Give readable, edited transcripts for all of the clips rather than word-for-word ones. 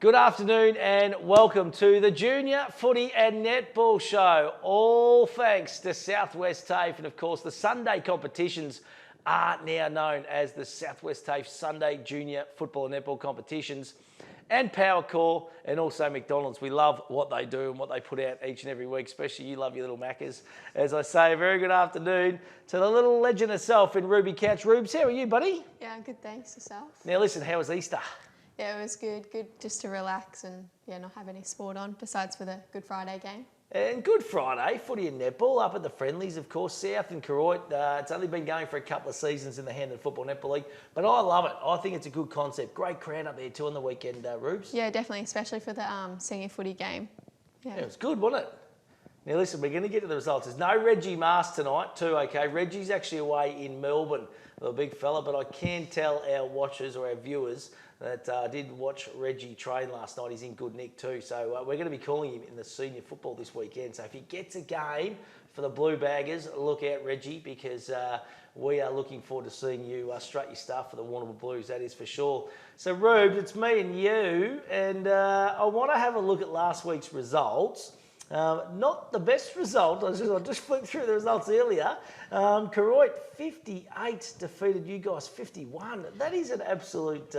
Good afternoon and welcome to the Junior Footy and Netball Show. All thanks to Southwest TAFE, and of course the Sunday competitions are now known as the Southwest TAFE Sunday Junior Football and Netball Competitions, and Powercore, and also McDonald's. We love what they do and what they put out each and every week, especially you love your little Maccas. As I say, a very good afternoon to the little legend herself in Ruby Couch. Rubes, how are you, buddy? Yeah, I'm good, thanks. Yourself? Now listen, how was Easter? Yeah, it was good. Good just to relax and not have any sport on besides for the Good Friday game. And Good Friday, footy and netball up at the Friendlies, of course, South and Koroit. It's only been going for a couple of seasons in the Hendon Football Netball League, but I love it. I think it's a good concept. Great crowd up there too on the weekend, Rubes. Yeah, definitely, especially for the senior footy game. Yeah, it was good, wasn't it? Now listen, we're going to get to the results. There's no Reggie Mast tonight too, okay? Reggie's actually away in Melbourne, the big fella, but I can tell our watchers or our viewers that did watch Reggie train last night. He's in good nick too. So we're going to be calling him in the senior football this weekend. So if he gets a game for the Blue Baggers, look out, Reggie, because we are looking forward to seeing you strut your stuff for the Warrnambool Blues, that is for sure. So Rube, it's me and you, and I want to have a look at last week's results. Not the best result. I just flipped through the results earlier. Koroit 58 defeated you guys 51. That is an absolute...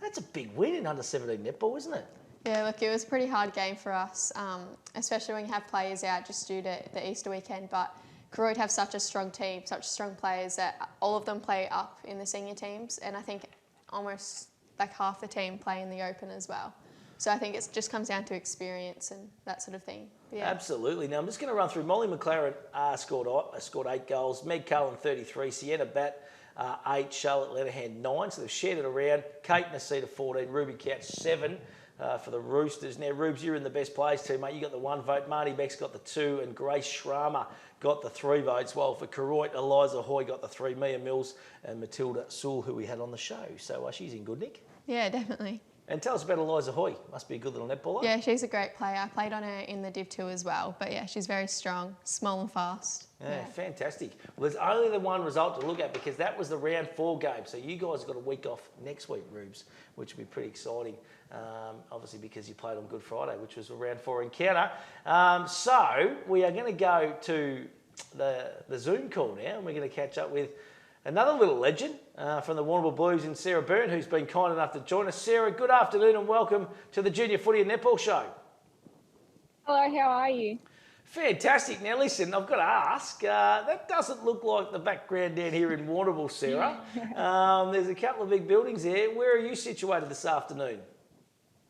that's a big win in under 17 netball, isn't it? Yeah, look, it was a pretty hard game for us, especially when you have players out just due to the Easter weekend. But Koroit have such a strong team, such strong players that all of them play up in the senior teams, and I think almost like half the team play in the Open as well. So I think it just comes down to experience and that sort of thing. Yeah. Absolutely. Now I'm just going to run through. Molly McLaren scored 8 goals. Meg Cullen 33. Sienna Batt 8. Charlotte Lenihan 9. So they've shared it around. Kate Nasita 14. Ruby Couch 7 for the Roosters. Now Rubes, you're in the best players team, mate. You got the 1 vote. Marty Beck's got the 2, and Grace Schramer got the 3 votes. While for Koroit, Eliza Hoy got the 3. Mia Mills and Matilda Sewell, who we had on the show. So she's in good nick. Yeah, definitely. And tell us about Eliza Hoy. Must be a good little netballer. Yeah, she's a great player. I played on her in the Div 2 as well. But yeah, she's very strong, small and fast. Yeah, fantastic. Well, there's only the one result to look at because that was the round 4 game. So you guys have got a week off next week, Rubes, which will be pretty exciting. Obviously because you played on Good Friday, which was a round 4 encounter. So we are going to go to the Zoom call now, and we're going to catch up with another little legend from the Warrnambool Blues in Sarah Byrne, who's been kind enough to join us. Sarah, good afternoon and welcome to the Junior Footy and Netball Show. Hello, how are you? Fantastic. Now listen, I've got to ask, that doesn't look like the background down here in Warrnambool, Sarah. There's a couple of big buildings there. Where are you situated this afternoon?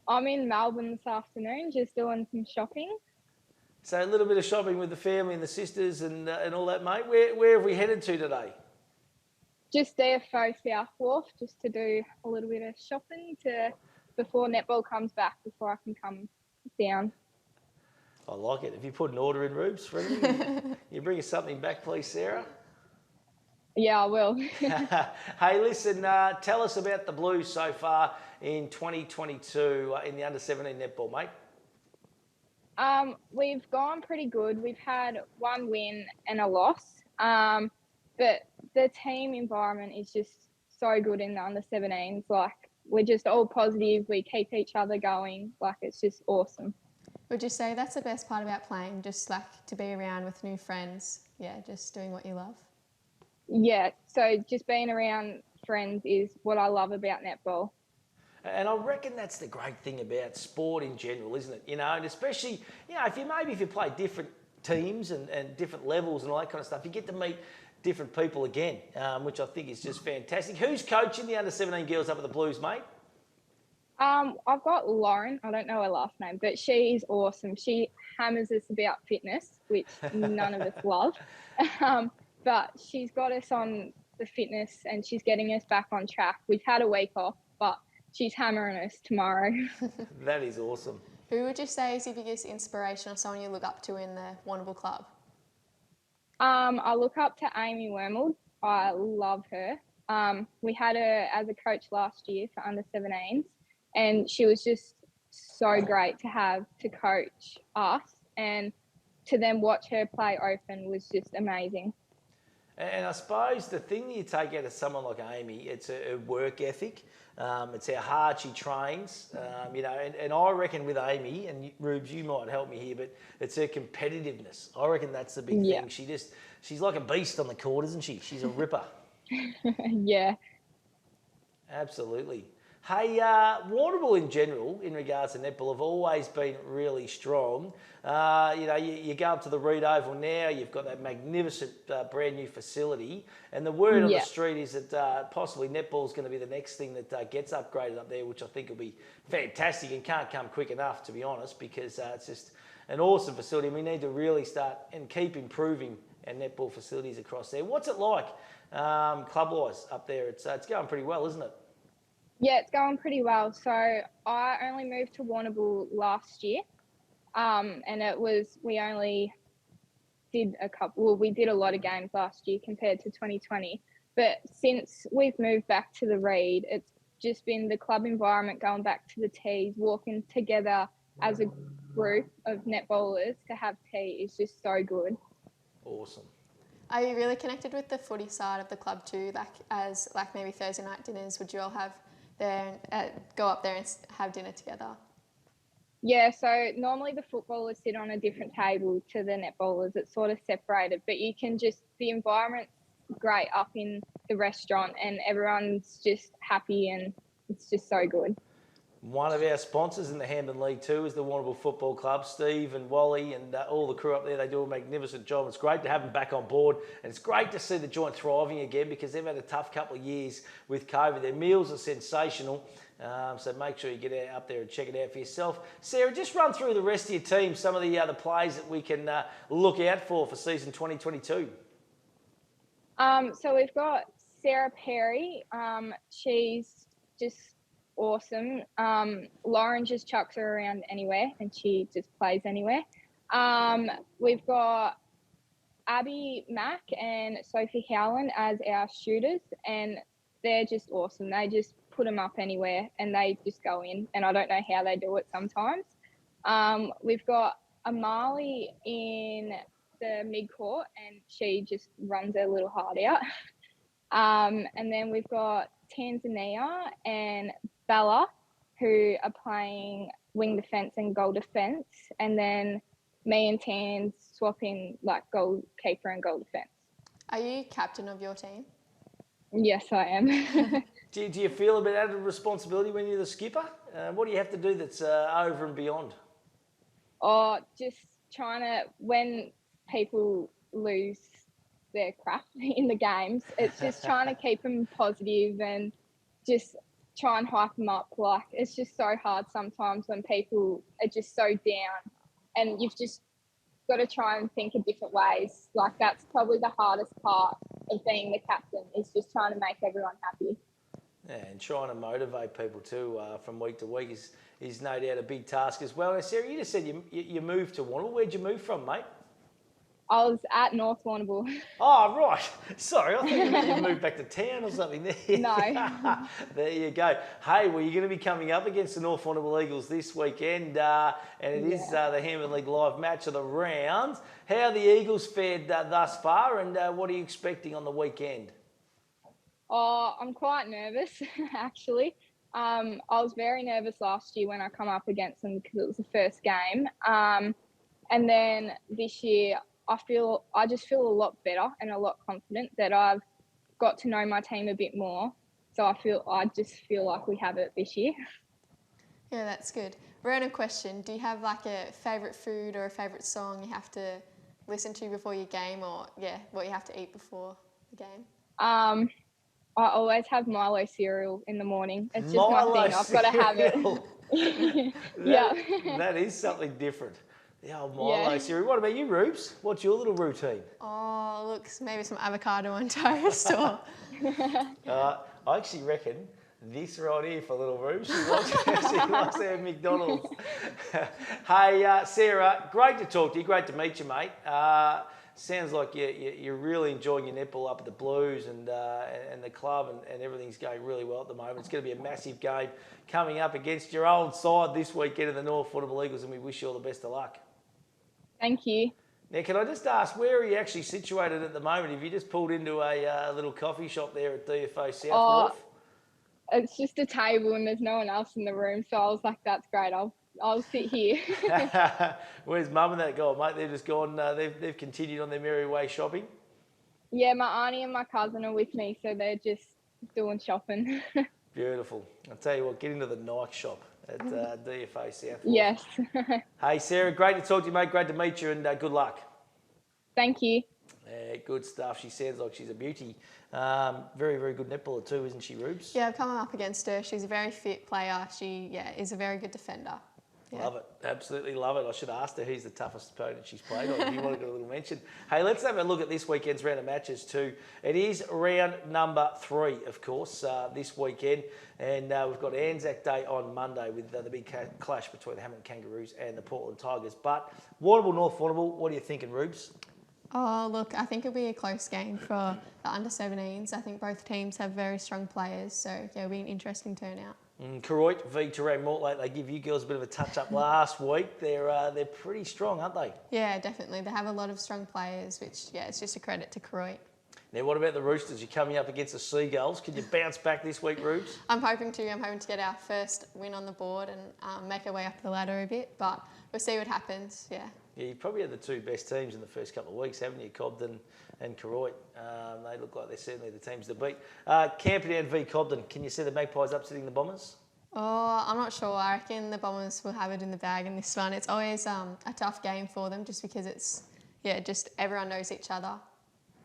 I'm in Melbourne this afternoon, just doing some shopping. So a little bit of shopping with the family and the sisters and all that, mate. Where have we headed to today? Just DFO South Wharf, just to do a little bit of shopping before netball comes back, before I can come down. I like it. Have you put an order in, Rubes, for anything? You bring us something back, please, Sarah? Yeah, I will. Hey, listen, tell us about the Blues so far in 2022 in the under-17 netball, mate. We've gone pretty good. We've had 1 win and a loss. But the team environment is just so good in the under-17s. Like, we're just all positive. We keep each other going. Like, it's just awesome. Would you say that's the best part about playing, just like to be around with new friends? Yeah, just doing what you love? Yeah, so just being around friends is what I love about netball. And I reckon that's the great thing about sport in general, isn't it? You know, and especially, you know, if you play different teams and different levels and all that kind of stuff, you get to meet different people again, which I think is just fantastic. Who's coaching the under-17 girls up at the Blues, mate? I've got Lauren. I don't know her last name, but she's awesome. She hammers us about fitness, which none of us love. But she's got us on the fitness and she's getting us back on track. We've had a week off, but she's hammering us tomorrow. That is awesome. Who would you say is your biggest inspiration or someone you look up to in the Warrnambool club? I look up to Amy Wormald. I love her. We had her as a coach last year for under-17s, and she was just so great to have to coach us, and to then watch her play Open was just amazing. And I suppose the thing that you take out of someone like Amy, it's her work ethic. It's how hard she trains, and I reckon with Amy, and Rubes, you might help me here, but it's her competitiveness. I reckon that's the big Yeah. thing. She's like a beast on the court, isn't she? She's a ripper. Yeah. Absolutely. Hey, Warrnambool in general, in regards to netball, have always been really strong. You go up to the Reed Oval now, you've got that magnificent brand new facility, and the word on the street is that possibly netball is going to be the next thing that gets upgraded up there, which I think will be fantastic and can't come quick enough, to be honest, because it's just an awesome facility. And we need to really start and keep improving our netball facilities across there. What's it like club-wise up there? It's going pretty well, isn't it? Yeah, it's going pretty well. So I only moved to Warrnambool last year, and we only did we did a lot of games last year compared to 2020. But since we've moved back to the Reed, it's just been the club environment, going back to the tees, walking together as a group of netballers to have tea is just so good. Awesome. Are you really connected with the footy side of the club too? Like maybe Thursday night dinners, would you all have go up there and have dinner together? Yeah, so normally the footballers sit on a different table to the netballers. It's sort of separated, but the environment's great up in the restaurant and everyone's just happy and it's just so good. One of our sponsors in the Hampden League too is the Warrnambool Football Club. Steve and Wally and all the crew up there, they do a magnificent job. It's great to have them back on board, and it's great to see the joint thriving again because they've had a tough couple of years with COVID. Their meals are sensational, so make sure you get up there and check it out for yourself. Sarah, just run through the rest of your team, some of the other plays that we can look out for season 2022. So we've got Sarah Perry. She's just awesome. Lauren just chucks her around anywhere and she just plays anywhere. We've got Abby Mack and Sophie Howland as our shooters, and they're just awesome. They just put them up anywhere and they just go in, and I don't know how they do it sometimes. We've got Amali in the mid-court and she just runs her little heart out. And then we've got Tanzania and Bella, who are playing wing defence and goal defence, and then me and Tans swapping like goalkeeper and goal defence. Are you captain of your team? Yes, I am. Do you feel a bit added responsibility when you're the skipper? What do you have to do that's over and beyond? Just trying to, when people lose their crap in the games, it's just trying to keep them positive and just try and hype them up. Like, it's just so hard sometimes when people are just so down, and you've just got to try and think of different ways. Like, that's probably the hardest part of being the captain, is just trying to make everyone happy. Yeah, and trying to motivate people too from week to week is no doubt a big task as well. Now, Sarah, you just said you moved to Warrnambool. Where'd you move from, mate? I was at North Warrnambool. Oh, right. Sorry, I thought you moved back to town or something there. No. There you go. Hey, well, you're going to be coming up against the North Warrnambool Eagles this weekend, and it is the Hampden League Live match of the round. How are the Eagles fared thus far, and what are you expecting on the weekend? I'm quite nervous, actually. I was very nervous last year when I come up against them because it was the first game. And then this year, I just feel a lot better and a lot confident that I've got to know my team a bit more. So I just feel like we have it this year. Yeah, that's good. Random question. Do you have like a favourite food or a favourite song you have to listen to before your game, or what you have to eat before the game? I always have Milo cereal in the morning. It's just my thing. I've got to have it. That is something different. The old Milo cereal. What about you, Rubes? What's your little routine? Oh, look, maybe some avocado on toast or... I actually reckon this right here for little Rubes. She likes to have McDonald's. Hey, Sarah, great to talk to you. Great to meet you, mate. Sounds like you're really enjoying your netball up at the Blues and the club, and everything's going really well at the moment. It's going to be a massive game coming up against your old side this weekend in the North Warrnambool Eagles, and we wish you all the best of luck. Thank you. Now, can I just ask, where are you actually situated at the moment? Have you just pulled into a little coffee shop there at DFO South Oh, Wharf? it's just a table and there's no one else in the room, so I was like, that's great. I'll sit here. Where's mum and that gone, mate? They've just gone, they've continued on their merry way shopping. Yeah, my auntie and my cousin are with me, so they're just doing shopping. Beautiful. I'll tell you what, get into the Nike shop at DFO South Wharf. Yes. Hey, Sarah, great to talk to you, mate. Great to meet you, and good luck. Thank you. Yeah, good stuff. She sounds like she's a beauty. Very, very good netballer too, isn't she, Rubes? Yeah, I've come up against her. She's a very fit player. She is a very good defender. Yeah. Love it. Absolutely love it. I should have asked her who's the toughest opponent she's played on. If you want to get a little mention. Hey, let's have a look at this weekend's round of matches too. It is round number 3, of course, this weekend. And we've got Anzac Day on Monday with the big clash between the Hamilton Kangaroos and the Portland Tigers. But Warrnambool, North Warrnambool, what are you thinking, Rubes? Oh, look, I think it'll be a close game for the under-17s. I think both teams have very strong players, so yeah, it'll be an interesting turnout. Koroit v Terang Mortlake, they give you girls a bit of a touch-up last week. They're pretty strong, aren't they? Yeah, definitely. They have a lot of strong players, which, yeah, it's just a credit to Koroit. Now, what about the Roosters? You're coming up against the Seagulls. Can you bounce back this week, Rubes? I'm hoping to. I'm hoping to get our first win on the board and make our way up the ladder a bit, but we'll see what happens, yeah. Yeah, you've probably had the 2 best teams in the first couple of weeks, haven't you? Cobden and Koroit. They look like they're certainly the teams to beat. Camperdown v Cobden. Can you see the Magpies upsetting the Bombers? Oh, I'm not sure. I reckon the Bombers will have it in the bag in this one. It's always a tough game for them just because it's, yeah, just everyone knows each other.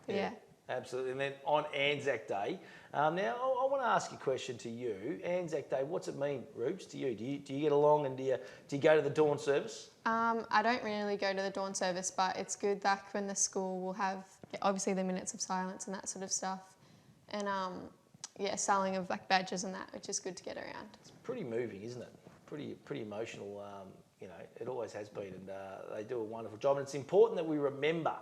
Yeah. Absolutely. And then on Anzac Day, now I want to ask a question to you. Anzac Day, what's it mean, Rubes, to you? Do you get along and do you go to the dawn service? I don't really go to the dawn service, but it's good that when the school will have, obviously, the minutes of silence and that sort of stuff. And, yeah, selling of like badges and that, which is good to get around. It's pretty moving, isn't it? Pretty emotional, you know, it always has been, and they do a wonderful job. And it's important that we remember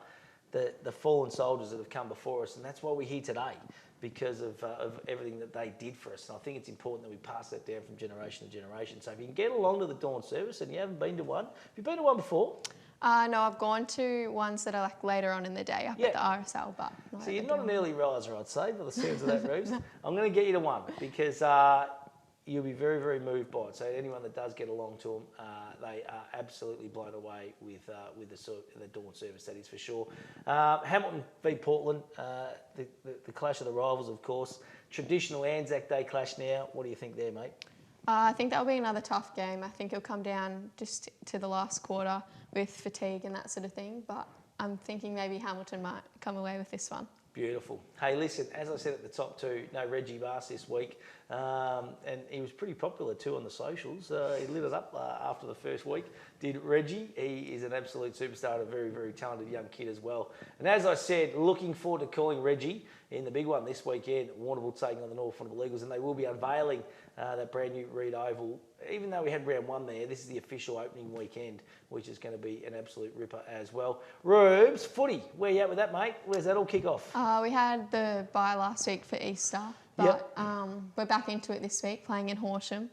the fallen soldiers that have come before us, and that's why we're here today, because of everything that they did for us. And I think it's important that we pass that down from generation to generation. So if you can get along to the dawn service and you haven't been to one, have you been to one before? No, I've gone to ones that are like later on in the day up at the RSL, but so you're not an early riser, I'd say, by the sounds of that, Rubes. I'm going to get you to one because you'll be very, very moved by it. So anyone that does get along to them, they are absolutely blown away with the dawn service, that is for sure. Hamilton v Portland, the clash of the rivals, of course. Traditional Anzac Day clash now. What do you think there, mate? I think that'll be another tough game. I think it'll come down just to the last quarter with fatigue and that sort of thing, but I'm thinking maybe Hamilton might come away with this one. Beautiful. Hey, listen, as I said at the top too, no Reggie Mars this week, and he was pretty popular too on the socials. He lit it up after the first week. Did Reggie? He is an absolute superstar and a very, very talented young kid as well. And as I said, looking forward to calling Reggie in the big one this weekend. Warrnambool taking on the North Warrnambool Eagles, and they will be unveiling that brand new Reed Oval. Even though we had round 1 there, this is the official opening weekend, which is going to be an absolute ripper as well. Rubes, footy, where you at with that, mate? Where's that all kick off? We had the bye last week for Easter, but we're back into it this week, playing in Horsham,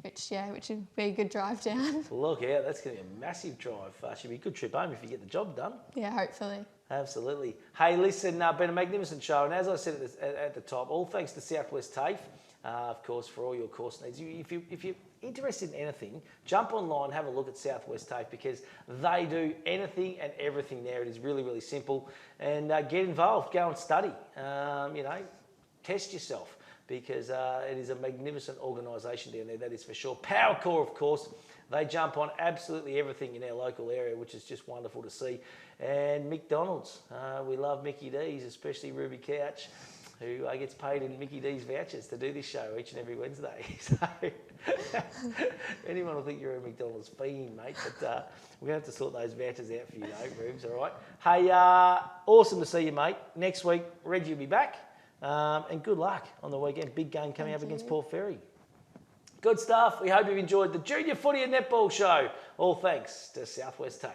which would be a good drive down. Look out, that's going to be a massive drive. Should be a good trip home if you get the job done. Yeah, hopefully. Absolutely. Hey, listen, been a magnificent show, and as I said at the top, all thanks to Southwest TAFE, of course, for all your course needs. If you're interested in anything, jump online, have a look at Southwest TAFE, because they do anything and everything there. It is really, really simple, and get involved, go and study, test yourself, because it is a magnificent organisation down there, that is for sure. PowerCore, of course, they jump on absolutely everything in our local area, which is just wonderful to see. And McDonald's, we love Mickey D's, especially Ruby Couch, who gets paid in Mickey D's vouchers to do this show each and every Wednesday. So anyone will think you're a McDonald's fiend, mate, but we're going to have to sort those vouchers out for you, Rubes, all right? Hey, awesome to see you, mate. Next week, Reggie will be back, and good luck on the weekend. Big game coming up against Port Fairy. Good stuff. We hope you've enjoyed the Junior Footy and Netball Show. All thanks to Southwest TAFE.